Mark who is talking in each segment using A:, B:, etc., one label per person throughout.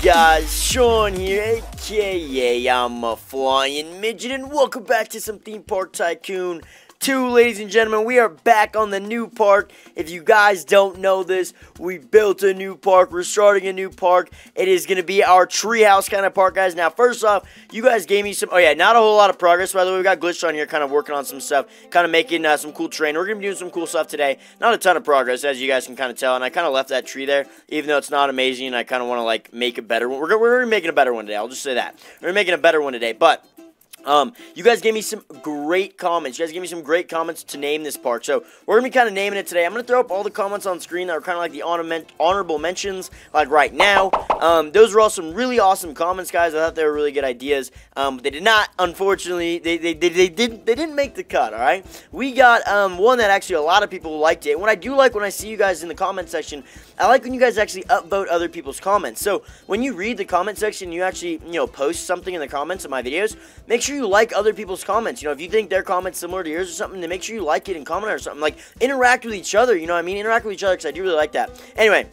A: guys, Sean here, aka ImaFlyNmidget, and welcome back to some Theme Park Tycoon 2, ladies and gentlemen. We are back on the new park. If you guys don't know this, we built a new park. We're starting a new park. It is going to be our treehouse kind of park, guys. Now, first off, you guys gave me some, not a whole lot of progress, by the way. We got Glitched on here kind of working on some stuff, kind of making some cool terrain. We're going to be doing some cool stuff today. Not a ton of progress, as you guys can kind of tell, and I kind of left that tree there, even though it's not amazing, and I kind of want to, like, make a better one. We're making a better one today. I'll just say that. We're making a better one today, but you guys gave me some great comments. You guys gave me some great comments to name this park. So we're going to be kind of naming it today. I'm going to throw up all the comments on screen that are kind of like the honorable mentions, like right now. Those were all some really awesome comments, guys. I thought they were really good ideas. But they did not, unfortunately, they didn't make the cut, all right? We got one that actually a lot of people liked it. And what I do like when I see you guys in the comment section, I like when you guys actually upvote other people's comments. So when you read the comment section, you actually, post something in the comments of my videos, make sure you like other people's comments. If you think their comment's similar to yours or something, then make sure you like it and comment or something. Like, interact with each other, you know what I mean? Interact with each other, because I do really like that. Anyway,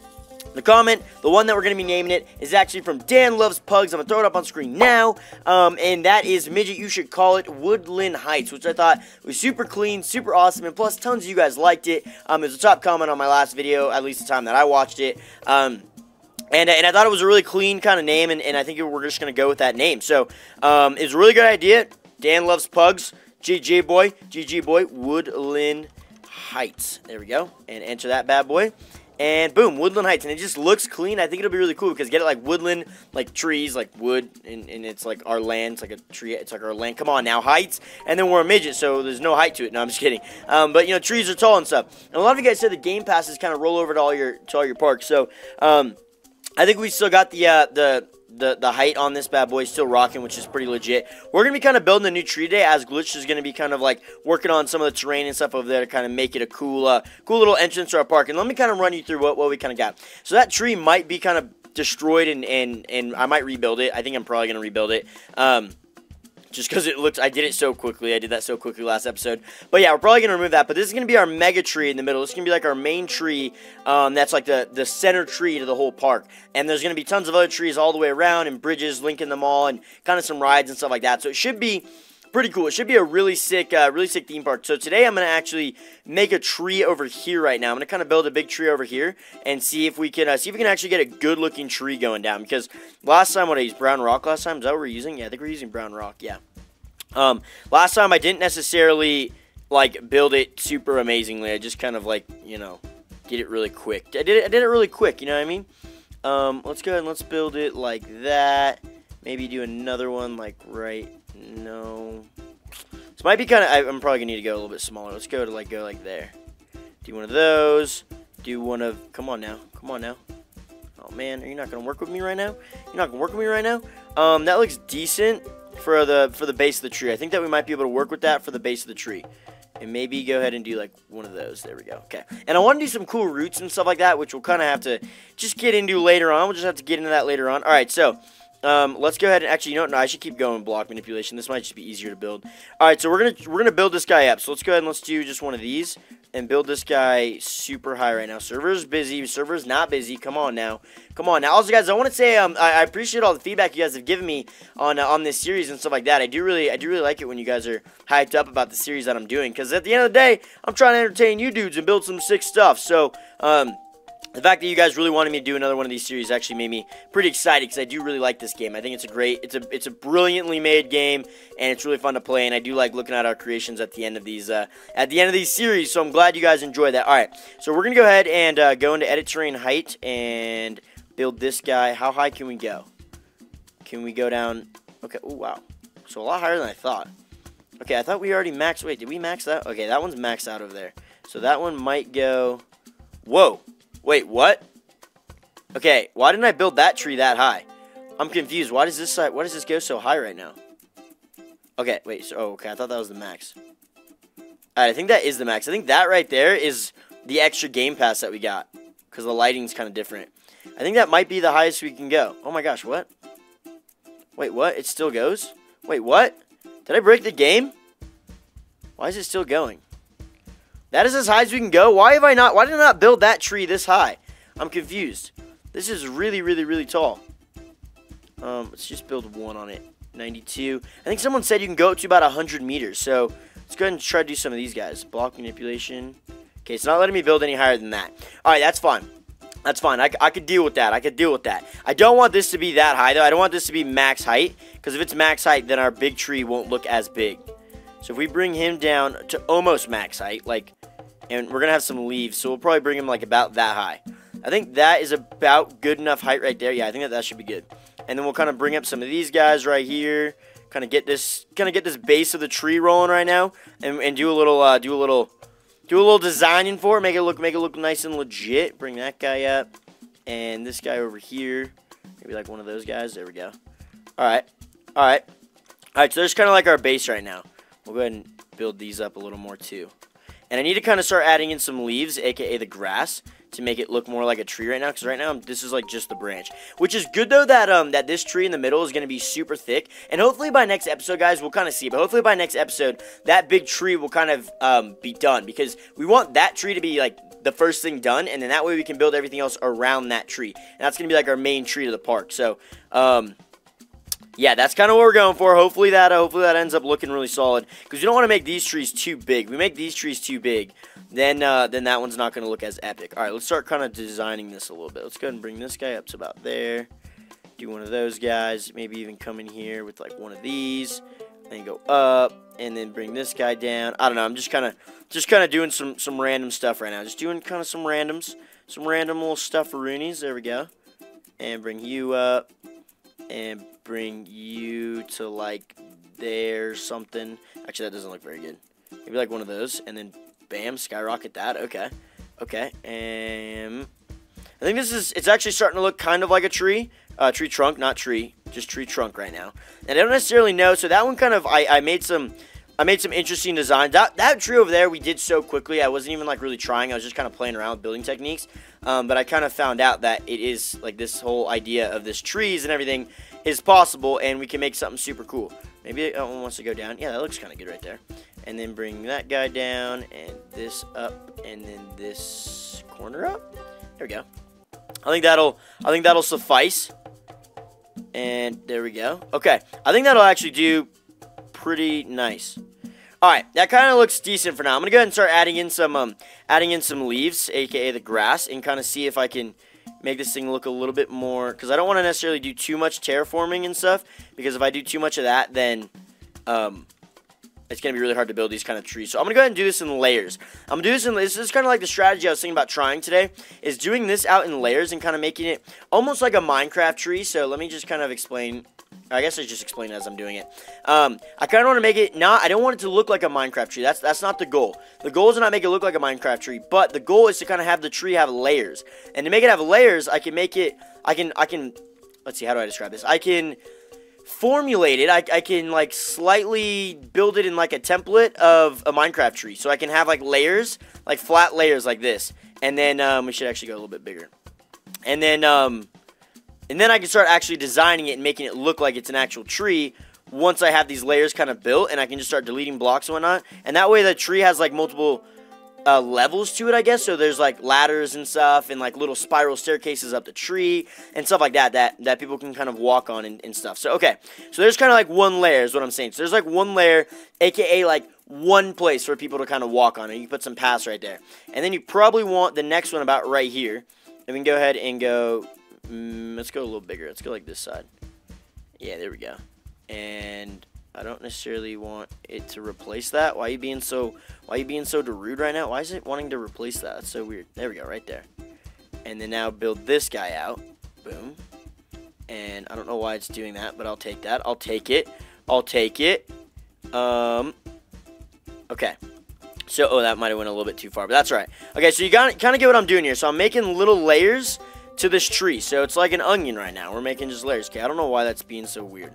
A: the comment, the one that we're going to be naming it, is actually from Dan Loves Pugs. I'm going to throw it up on screen now. And that is, Midget, you should call it Woodland Heights, which I thought was super clean, super awesome, and plus tons of you guys liked it. It was a top comment on my last video, at least the time that I watched it. And I thought it was a really clean kind of name, and I think we're just going to go with that name. So, it's a really good idea. Dan Loves Pugs, GG boy, Woodland Heights. There we go. And enter that bad boy. And boom, Woodland Heights. And it just looks clean. I think it'll be really cool because get it like woodland, like trees, like wood, and it's like our land. It's like a tree. It's like our land. Come on now, heights. And then we're a midget, so there's no height to it. No, I'm just kidding. But trees are tall and stuff. And a lot of you guys said the game passes kind of roll over to all your parks. So I think we still got the height on this bad boy still rocking, which is pretty legit. We're going to be kind of building a new tree today, as Glitch is going to be kind of like working on some of the terrain and stuff over there to kind of make it a cool little entrance to our park. And let me kind of run you through what we kind of got. So that tree might be kind of destroyed, and I might rebuild it. I think I'm probably going to rebuild it. Just because it looks, I did it so quickly. I did that so quickly last episode. But yeah, we're probably going to remove that. But this is going to be our mega tree in the middle. This is going to be like our main tree. That's like the center tree to the whole park. And there's going to be tons of other trees all the way around and bridges linking them all and kind of some rides and stuff like that. So it should be pretty cool. It should be a really sick theme park. So today I'm going to actually make a tree over here right now. I'm going to kind of build a big tree over here and see if we can actually get a good looking tree going down. Because last time, what I used, brown rock last time? Is that what we're using? Yeah, I think we're using brown rock. Yeah. Last time I didn't necessarily like build it super amazingly. I just kind of like, did it really quick. I did it really quick, you know what I mean? Let's go ahead and let's build it like that. Maybe do another one like no. This might be kind of, I'm probably gonna need to go a little bit smaller. Let's go like there. Do one of those. Do one of, come on now. Oh man, are you not gonna work with me right now? You're not gonna work with me right now? That looks decent for the base of the tree. I think that we might be able to work with that for the base of the tree. And maybe go ahead and do like one of those. There we go. Okay. And I want to do some cool roots and stuff like that, which we'll kind of have to just get into later on. We'll just have to get into that later on. All right, so let's go ahead and actually, no, I should keep going with block manipulation. This might just be easier to build. All right, so we're gonna build this guy up. So let's go ahead and let's do just one of these and build this guy super high right now. Server's busy. Server's not busy. Come on now. Also, guys, I want to say I appreciate all the feedback you guys have given me on this series and stuff like that. I do really like it when you guys are hyped up about the series that I'm doing, because at the end of the day, I'm trying to entertain you dudes and build some sick stuff. So the fact that you guys really wanted me to do another one of these series actually made me pretty excited, because I do really like this game. I think it's a brilliantly made game, and it's really fun to play. And I do like looking at our creations at the end of these series. So I'm glad you guys enjoy that. All right, so we're gonna go ahead and go into edit terrain height and build this guy. How high can we go? Can we go down? Okay. Oh wow. So a lot higher than I thought. Okay, I thought we already maxed. Wait, did we max that? Okay, that one's maxed out over there. So that one might go. Whoa. Wait, what? Okay, why didn't I build that tree that high? I'm confused. Why does this go so high right now? Okay, wait. So, okay, I thought that was the max. Alright, I think that is the max. I think that right there is the extra game pass that we got, because the lighting's kind of different. I think that might be the highest we can go. Oh my gosh, what? Wait, what? It still goes? Wait, what? Did I break the game? Why is it still going? That is as high as we can go. Why did I not build that tree this high? I'm confused. This is really, really, really tall. Let's just build one on it. 92. I think someone said you can go up to about 100 meters. So let's go ahead and try to do some of these guys. Block manipulation. Okay, it's not letting me build any higher than that. All right, that's fine. That's fine. I could deal with that. I could deal with that. I don't want this to be that high, though. I don't want this to be max height, because if it's max height, then our big tree won't look as big. So if we bring him down to almost max height, like, and we're going to have some leaves, so we'll probably bring him, like, about that high. I think that is about good enough height right there. Yeah, I think that should be good. And then we'll kind of bring up some of these guys right here. Kind of get this base of the tree rolling right now, and do a little designing for it, make it look nice and legit. Bring that guy up, and this guy over here, maybe like one of those guys. There we go. All right. So there's kind of like our base right now. We'll go ahead and build these up a little more too. And I need to kind of start adding in some leaves, aka the grass, to make it look more like a tree right now, because right now this is like just the branch, which is good though that that this tree in the middle is going to be super thick, and hopefully by next episode, guys, we'll kind of see, but hopefully by next episode that big tree will kind of be done, because we want that tree to be like the first thing done, and then that way we can build everything else around that tree, and that's going to be like our main tree to the park. So yeah, that's kind of what we're going for. Hopefully that ends up looking really solid, because we don't want to make these trees too big. If we make these trees too big, then that one's not going to look as epic. All right, let's start kind of designing this a little bit. Let's go ahead and bring this guy up to about there. Do one of those guys. Maybe even come in here with like one of these, and go up, and then bring this guy down. I don't know. I'm just kind of doing some random stuff right now. Just doing kind of some random little stufferoonies. There we go. And bring you up, and bring you to like there something. Actually, that doesn't look very good. Maybe like one of those, and then bam, skyrocket that. Okay, and I think it's actually starting to look kind of like a tree. Tree trunk, not tree, just tree trunk right now. And I don't necessarily know, so that one kind of, I made some interesting designs. That tree over there we did so quickly, I wasn't even like really trying, I was just kind of playing around with building techniques. But I kind of found out that it is, like, this whole idea of this trees and everything is possible, and we can make something super cool. Maybe that one wants to go down. Yeah, that looks kind of good right there. And then bring that guy down, and this up, and then this corner up. There we go. I think that'll suffice. And there we go. Okay, I think that'll actually do pretty nice. Alright, that kind of looks decent for now. I'm going to go ahead and start adding in some leaves, aka the grass, and kind of see if I can make this thing look a little bit more, because I don't want to necessarily do too much terraforming and stuff, because if I do too much of that, then it's going to be really hard to build these kind of trees. So I'm going to go ahead and do this in layers. I'm going to do this in, this is kind of like the strategy I was thinking about trying today, is doing this out in layers and kind of making it almost like a Minecraft tree. So let me just kind of explain. I guess I just explain it as I'm doing it. I kind of want to make it not, I don't want it to look like a Minecraft tree. That's not the goal. The goal is to not make it look like a Minecraft tree, but the goal is to kind of have the tree have layers. And to make it have layers, I can make it, I can, let's see, how do I describe this? I can formulate it. I can like slightly build it in like a template of a Minecraft tree. So I can have like layers, like flat layers like this. And then we should actually go a little bit bigger. And then I can start actually designing it and making it look like it's an actual tree once I have these layers kind of built, and I can just start deleting blocks and whatnot. And that way the tree has like multiple levels to it, I guess. So there's like ladders and stuff, and like little spiral staircases up the tree and stuff like that people can kind of walk on and stuff. So okay, so there's kind of like one layer is what I'm saying. So there's like one layer, aka like one place for people to kind of walk on, and you can put some paths right there. And then you probably want the next one about right here. And we can go ahead and go, let's go a little bigger. Let's go like this side. Yeah, there we go. And I don't necessarily want it to replace that. Why are you being so rude right now? Why is it wanting to replace that? That's so weird. There we go, right there. And then now build this guy out. Boom. And I don't know why it's doing that, but I'll take that. I'll take it. Okay. So, oh, that might have went a little bit too far, but that's all right. Okay, so you kind of get what I'm doing here. So I'm making little layers to this tree. So it's like an onion right now. We're making just layers. Okay, I don't know why that's being so weird.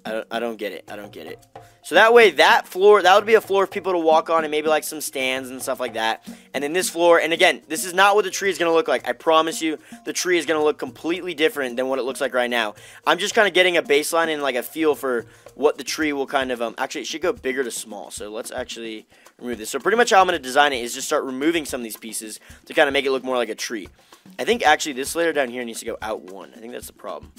A: I don't get it. So that way, that floor, that would be a floor for people to walk on, and maybe like some stands and stuff like that. And then this floor, and again, this is not what the tree is going to look like. I promise you, the tree is going to look completely different than what it looks like right now. I'm just kind of getting a baseline and like a feel for what the tree will kind of, actually, it should go bigger to small. So let's actually remove this. So pretty much how I'm going to design it is just start removing some of these pieces to kind of make it look more like a tree. I think actually this layer down here needs to go out one. I think that's the problem.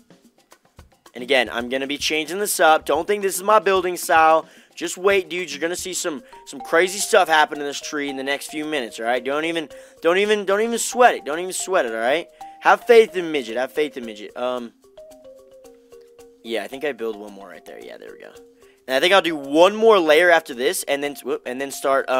A: And again, I'm going to be changing this up. Don't think this is my building style. Just wait, dudes. You're going to see some crazy stuff happen in this tree in the next few minutes, all right? Don't even sweat it. Don't even sweat it, all right? Have faith in Midget. Have faith in Midget. Yeah, I think I build one more right there. Yeah, there we go. And I think I'll do one more layer after this, and then start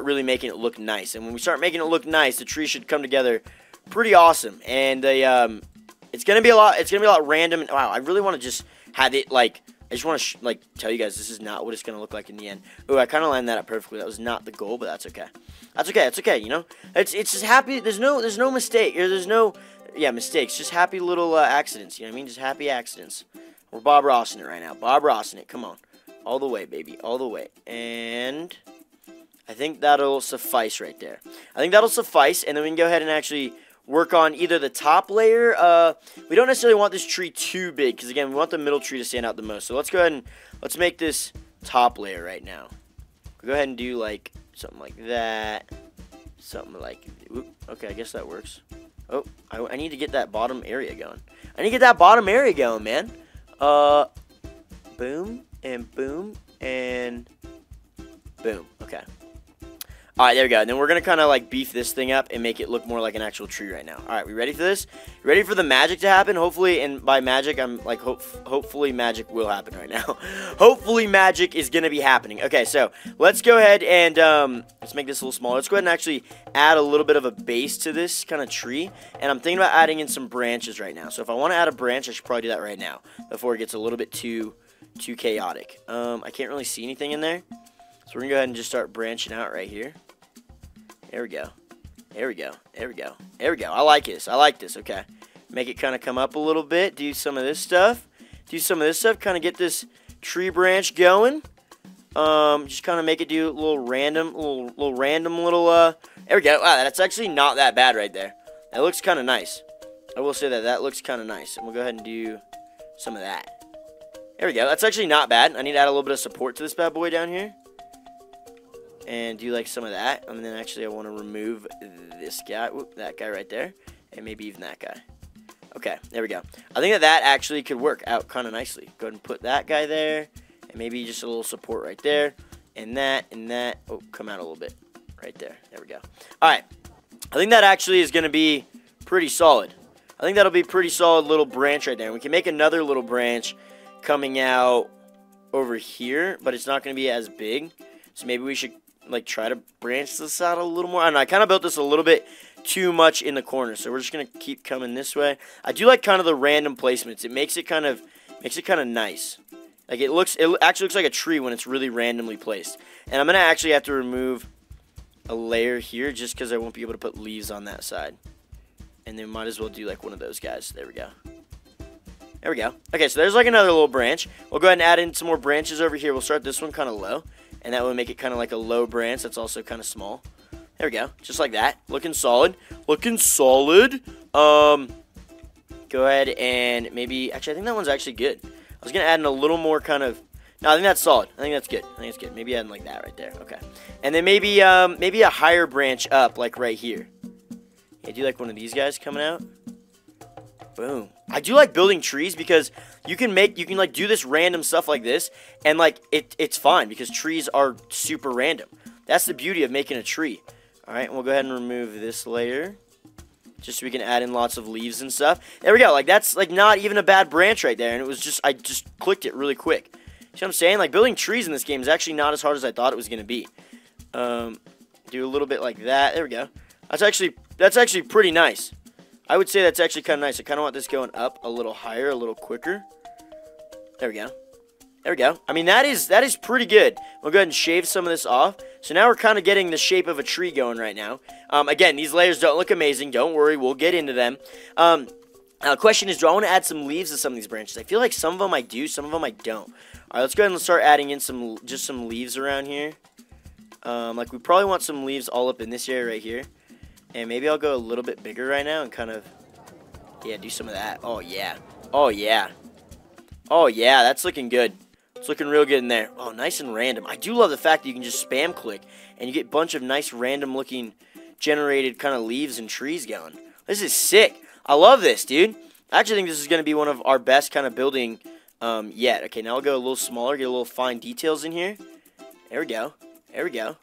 A: really making it look nice. And when we start making it look nice, the tree should come together pretty awesome. And it's gonna be a lot. It's gonna be a lot random. And, wow, I really want to just have it like. I just want to like tell you guys this is not what it's gonna look like in the end. Oh, I kind of lined that up perfectly. That was not the goal, but that's okay. That's okay. It's okay. You know, it's just happy. There's no mistake. There's no mistakes. Just happy little accidents. You know what I mean? Just happy accidents. We're Bob Rossing it right now. Bob Rossing it. Come on, all the way, baby, all the way. And I think that'll suffice right there. I think that'll suffice, and then we can go ahead and actually work on either the top layer. We don't necessarily want this tree too big, because again, we want the middle tree to stand out the most. So let's go ahead and let's make this top layer right now. We'll go ahead and do like something like that. Something like, okay, I guess that works. Oh, I need to get that bottom area going. I need to get that bottom area going, man. Boom, and boom, and boom. Okay. Alright, there we go. And then we're going to kind of like beef this thing up and make it look more like an actual tree right now. Alright, we ready for this? Ready for the magic to happen? Hopefully, and by magic, I'm like, hopefully magic will happen right now. Hopefully magic is going to be happening. Okay, so let's go ahead and let's make this a little smaller. Let's go ahead and actually add a little bit of a base to this kind of tree. And I'm thinking about adding in some branches right now. So if I want to add a branch, I should probably do that right now before it gets a little bit too chaotic. I can't really see anything in there. So we're going to go ahead and just start branching out right here. There we go. There we go. There we go. There we go. I like this. I like this. Okay. Make it kind of come up a little bit. Do some of this stuff. Do some of this stuff. Kind of get this tree branch going. Just kind of make it do a little random. There we go. Wow, that's actually not that bad right there. That looks kind of nice. I will say that looks kind of nice. And we'll go ahead and do some of that. There we go. That's actually not bad. I need to add a little bit of support to this bad boy down here. And do like some of that. And then actually I want to remove this guy. Whoop, that guy right there. And maybe even that guy. Okay, there we go. I think that actually could work out kind of nicely. Go ahead and put that guy there. And maybe just a little support right there. And that, and that. Oh, come out a little bit. Right there. There we go. Alright. I think that actually is going to be pretty solid. I think that'll be a pretty solid little branch right there. We can make another little branch coming out over here. But it's not going to be as big. So maybe we should like try to branch this out a little more. I don't know, I kind of built this a little bit too much in the corner, so we're just gonna keep coming this way. I do like kind of the random placements. It makes it kind of nice. Like it actually looks like a tree when it's really randomly placed. And I'm gonna actually have to remove a layer here just because I won't be able to put leaves on that side. And then might as well do like one of those guys. There we go. There we go. Okay, so there's like another little branch. We'll go ahead and add in some more branches over here. We'll start this one kind of low. And that will make it kind of like a low branch that's also kind of small. There we go. Just like that. Looking solid. Looking solid. Go ahead and maybe... Actually, I think that one's actually good. I was going to add in a little more kind of... No, I think that's solid. I think that's good. I think it's good. Maybe add in like that right there. Okay. And then maybe a higher branch up, like right here. Yeah, do like one of these guys coming out. Boom. I do like building trees because you can like do this random stuff like this and like it's fine because trees are super random. That's the beauty of making a tree. Alright, we'll go ahead and remove this layer just so we can add in lots of leaves and stuff. There we go. Like that's like not even a bad branch right there, and it was just I just clicked it really quick. See what I'm saying? Like building trees in this game is actually not as hard as I thought it was gonna be. Do a little bit like that. There we go. That's actually pretty nice. I would say that's actually kind of nice. I kind of want this going up a little higher, a little quicker. There we go. There we go. I mean, that is pretty good. We'll go ahead and shave some of this off. So now we're kind of getting the shape of a tree going right now. Again, these layers don't look amazing. Don't worry. We'll get into them. Now, the question is, do I want to add some leaves to some of these branches? I feel like some of them I do, some of them I don't. All right, let's go ahead and start adding in just some leaves around here. Like, we probably want some leaves all up in this area right here. And maybe I'll go a little bit bigger right now and kind of, yeah, do some of that. Oh, yeah. Oh, yeah. Oh, yeah, that's looking good. It's looking real good in there. Oh, nice and random. I do love the fact that you can just spam click and you get a bunch of nice random looking generated kind of leaves and trees going. This is sick. I love this, dude. I actually think this is going to be one of our best kind of building yet. Okay, now I'll go a little smaller, get a little fine details in here. There we go. There we go.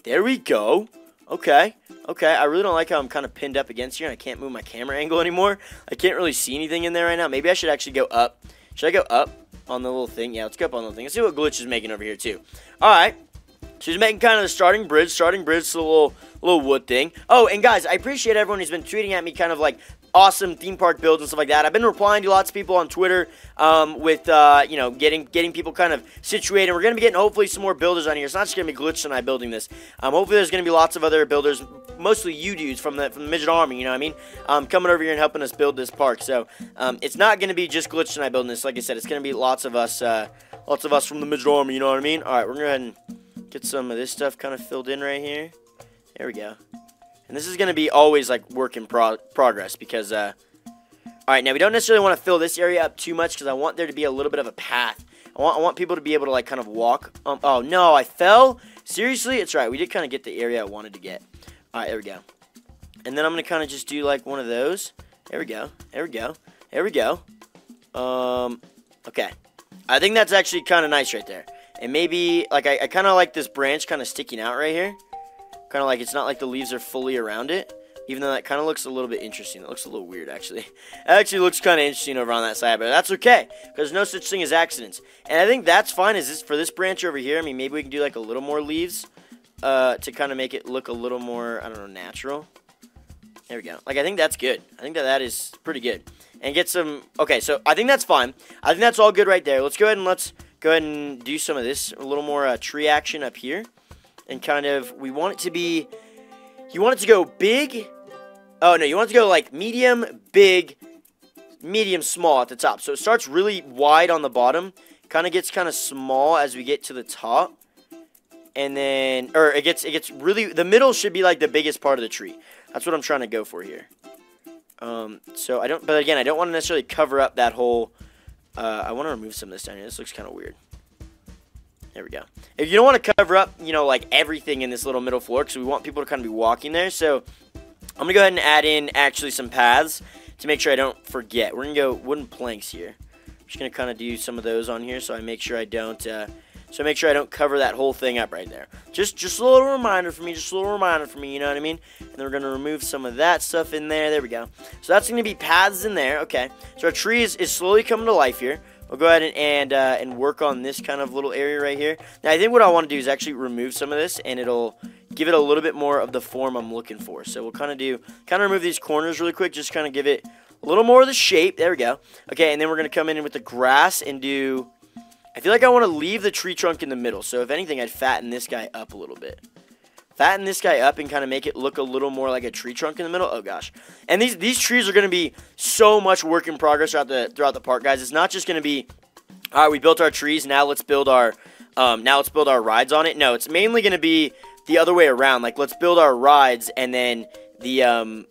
A: There we go. Okay. Okay, I really don't like how I'm kind of pinned up against here, and I can't move my camera angle anymore. I can't really see anything in there right now. Maybe I should actually go up. Should I go up on the little thing? Yeah, let's go up on the little thing. Let's see what Glitch is making over here, too. Alright. She's making kind of the starting bridge. Starting bridge is a little wood thing. Oh, and guys, I appreciate everyone who's been tweeting at me kind of like awesome theme park builds and stuff like that. I've been replying to lots of people on Twitter with, you know, getting people kind of situated. We're going to be getting hopefully some more builders on here. It's not just going to be Glitch and I building this. Hopefully there's going to be lots of other builders, mostly you dudes from the Midget Army, you know what I mean? Coming over here and helping us build this park. So it's not going to be just Glitch and I building this. Like I said, it's going to be lots of us from the Midget Army, you know what I mean? All right, we're going to go ahead and get some of this stuff kind of filled in right here. There we go. And this is going to be always, like, work in progress because, alright, now we don't necessarily want to fill this area up too much because I want there to be a little bit of a path. I want people to be able to, like, kind of walk. Oh, no, I fell? Seriously? It's right. We did kind of get the area I wanted to get. Alright, there we go. And then I'm going to kind of just do, like, one of those. There we go. There we go. There we go. Okay. I think that's actually kind of nice right there. And maybe, like, I kind of like this branch kind of sticking out right here. Kind of like it's not like the leaves are fully around it, even though that kind of looks a little bit interesting. It looks a little weird, actually. It actually looks kind of interesting over on that side, but that's okay, because there's no such thing as accidents. And I think that's fine. Is this for this branch over here? I mean, maybe we can do like a little more leaves to kind of make it look a little more, I don't know, natural. There we go. Like, I think that's good. I think that is pretty good. And get some, okay, so I think that's fine. I think that's all good right there. Let's go ahead and do some of this, a little more tree action up here. And kind of, we want it to be, you want it to go big, oh no, you want it to go like medium, big, medium, small at the top. So it starts really wide on the bottom, kind of gets kind of small as we get to the top. And then, or it gets really, the middle should be like the biggest part of the tree. That's what I'm trying to go for here. So I don't, but again, I don't want to necessarily cover up that whole, I want to remove some of this down here. This looks kind of weird. There we go. If you don't want to cover up, you know, like everything in this little middle floor, because we want people to kind of be walking there. So I'm going to go ahead and add in actually some paths to make sure I don't forget. We're going to go wooden planks here. I'm just going to kind of do some of those on here so I make sure I don't, cover that whole thing up right there. Just a little reminder for me, you know what I mean? And then we're going to remove some of that stuff in there. There we go. So that's going to be paths in there. Okay. So our tree is slowly coming to life here. We'll go ahead and work on this kind of little area right here. Now, I think what I want to do is actually remove some of this, and it'll give it a little bit more of the form I'm looking for. So we'll kind of remove these corners really quick, just kind of give it a little more of the shape. There we go. Okay, and then we're going to come in with the grass and do, I feel like I want to leave the tree trunk in the middle. So if anything, I'd fatten this guy up a little bit. Fatten this guy up and kind of make it look a little more like a tree trunk in the middle. Oh gosh. And these trees are going to be so much work in progress throughout the park, guys. It's not just going to be, all right, we built our trees, now let's build our rides on it. No, it's mainly going to be the other way around. Like, let's build our rides, and then the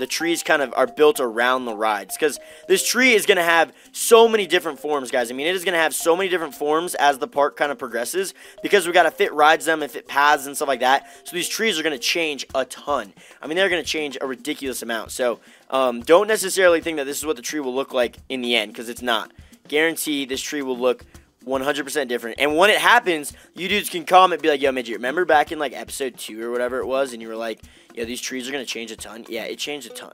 A: trees kind of are built around the rides, because this tree is going to have so many different forms, guys. I mean, it is going to have so many different forms as the park kind of progresses, because we got to fit rides them and fit paths and stuff like that. So these trees are going to change a ton. I mean, they're going to change a ridiculous amount. So don't necessarily think that this is what the tree will look like in the end, because it's not. Guarantee this tree will look 100% different. And when it happens, you dudes can comment, be like, yo, Midget, remember back in like episode 2 or whatever it was, and you were like, yo, these trees are going to change a ton? Yeah, it changed a ton.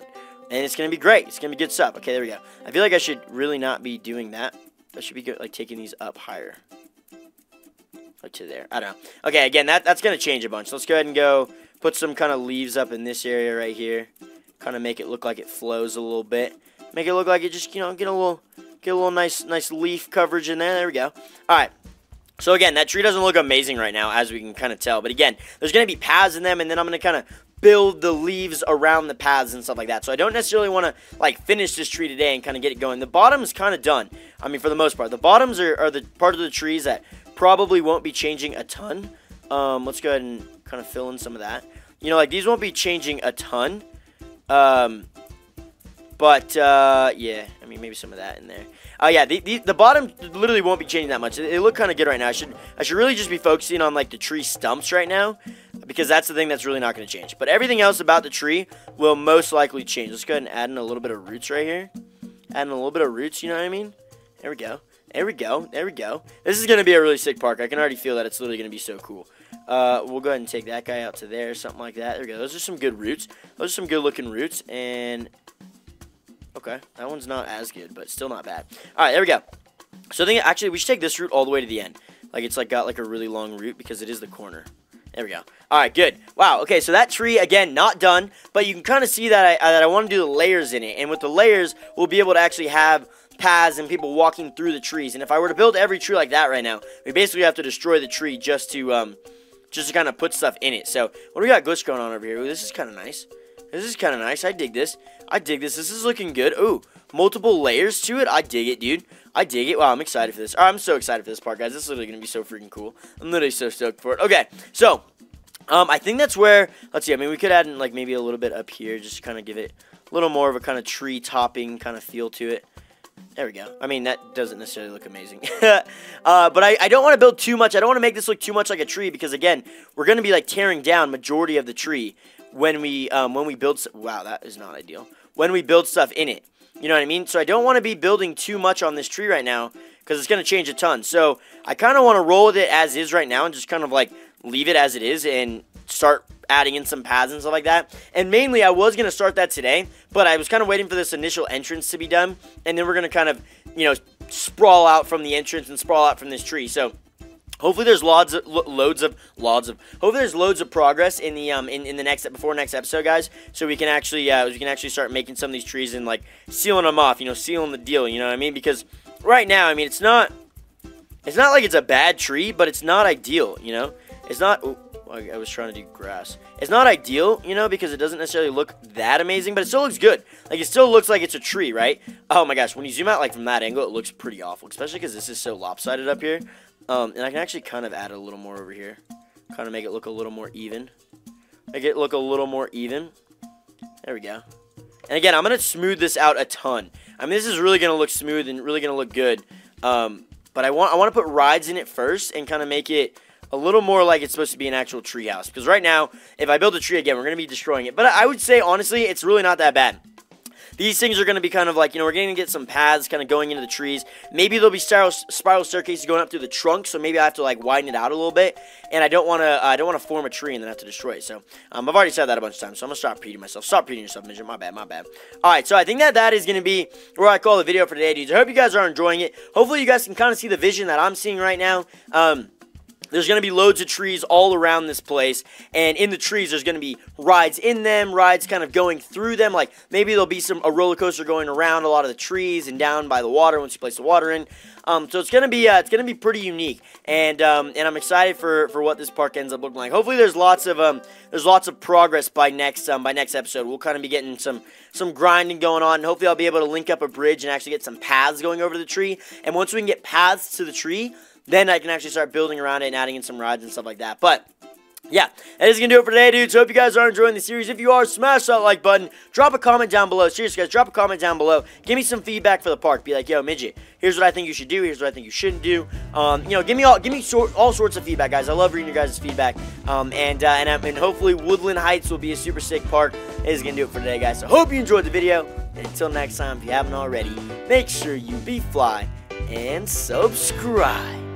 A: And it's going to be great. It's going to be good stuff. Okay, there we go. I feel like I should really not be doing that. I should be good, like taking these up higher. Like to there. I don't know. Okay, again, that's going to change a bunch. Let's go ahead and go put some kind of leaves up in this area right here. Kind of make it look like it flows a little bit. Make it look like it just, you know, get a little nice leaf coverage in there. There we go. All right. So again, that tree doesn't look amazing right now, as we can kind of tell. But again, there's going to be paths in them, and then I'm going to kind of build the leaves around the paths and stuff like that. So I don't necessarily want to like finish this tree today and kind of get it going. The bottom is kind of done. I mean, for the most part, the bottoms are the part of the trees that probably won't be changing a ton. Let's go ahead and kind of fill in some of that. You know, like these won't be changing a ton. But yeah, I mean, maybe some of that in there. Yeah, the bottom literally won't be changing that much. It look kind of good right now. I should really just be focusing on like the tree stumps right now, because that's the thing that's really not going to change. But everything else about the tree will most likely change. Let's go ahead and add in a little bit of roots right here. Adding a little bit of roots, you know what I mean? There we go. There we go. There we go. This is going to be a really sick park. I can already feel that it's literally going to be so cool. We'll go ahead and take that guy out to there, something like that. There we go. Those are some good roots. Those are some good-looking roots, and okay, that one's not as good, but still not bad. All right, there we go. So I think actually we should take this route all the way to the end. Like it's like got like a really long route because it is the corner. There we go. All right, good. Wow. Okay, so that tree again, not done, but you can kind of see that I want to do the layers in it, and with the layers, we'll be able to actually have paths and people walking through the trees. And if I were to build every tree like that right now, we basically have to destroy the tree just to kind of put stuff in it. So what do we got glitch going on over here? Ooh, this is kind of nice. This is kind of nice. I dig this. I dig this. This is looking good. Ooh, multiple layers to it. I dig it, dude. I dig it. Wow, I'm excited for this. All right, I'm so excited for this part, guys. This is literally going to be so freaking cool. I'm literally so stoked for it. Okay, so I think that's where, let's see, I mean, we could add in, like, maybe a little bit up here just to kind of give it a little more of a kind of tree topping kind of feel to it. There we go. I mean, that doesn't necessarily look amazing. But I don't want to build too much. I don't want to make this look too much like a tree because, again, we're going to be, like, tearing down majority of the tree when we build, wow, that is not ideal. When we build stuff in it. You know what I mean? So I don't want to be building too much on this tree right now because it's going to change a ton. So I kind of want to roll with it as is right now and just kind of like leave it as it is and start adding in some paths and stuff like that. And mainly I was going to start that today, but I was kind of waiting for this initial entrance to be done. And then we're going to kind of, you know, sprawl out from the entrance and sprawl out from this tree. So hopefully there's loads of progress in the in the next episode, guys. So we can actually start making some of these trees and like sealing them off, you know, sealing the deal, you know what I mean? Because right now, I mean, it's not like it's a bad tree, but it's not ideal, you know. It's not. Oh, I was trying to do grass. It's not ideal, you know, because it doesn't necessarily look that amazing, but it still looks good. Like, it still looks like it's a tree, right? Oh my gosh, when you zoom out like from that angle, it looks pretty awful, especially because this is so lopsided up here. And I can actually kind of add a little more over here. Kind of make it look a little more even. Make it look a little more even. There we go. And again, I'm going to smooth this out a ton. I mean, this is really going to look smooth and really going to look good. But I want to put rides in it first and kind of make it a little more like it's supposed to be an actual tree house. Because right now, if I build a tree again, we're going to be destroying it. But I would say, honestly, it's really not that bad. These things are going to be kind of like, you know, we're going to get some paths kind of going into the trees. Maybe there'll be spiral staircases going up through the trunk, so maybe I have to like widen it out a little bit. And I don't want to form a tree and then have to destroy it. So I've already said that a bunch of times, so I'm going to stop repeating myself. Stop repeating yourself, Midget. My bad, my bad. All right, so I think that is going to be where I call the video for today, dudes. I hope you guys are enjoying it. Hopefully you guys can kind of see the vision that I'm seeing right now. There's going to be loads of trees all around this place, and in the trees there's going to be rides in them, rides kind of going through them, like maybe there'll be a roller coaster going around a lot of the trees and down by the water once you place the water in. So it's going to be pretty unique, and I'm excited for what this park ends up looking like. Hopefully there's lots of progress by next episode. We'll kind of be getting some grinding going on, and hopefully I'll be able to link up a bridge and actually get some paths going over the tree. And once we can get paths to the tree, then I can actually start building around it and adding in some rides and stuff like that. But yeah, that is going to do it for today, dudes. Hope you guys are enjoying the series. If you are, smash that like button. Drop a comment down below. Seriously, guys, drop a comment down below. Give me some feedback for the park. Be like, yo, Midget, here's what I think you should do. Here's what I think you shouldn't do. You know, give me all sorts of feedback, guys. I love reading your guys' feedback. And hopefully Woodland Heights will be a super sick park. That is going to do it for today, guys. So hope you enjoyed the video. And until next time, if you haven't already, make sure you be fly and subscribe.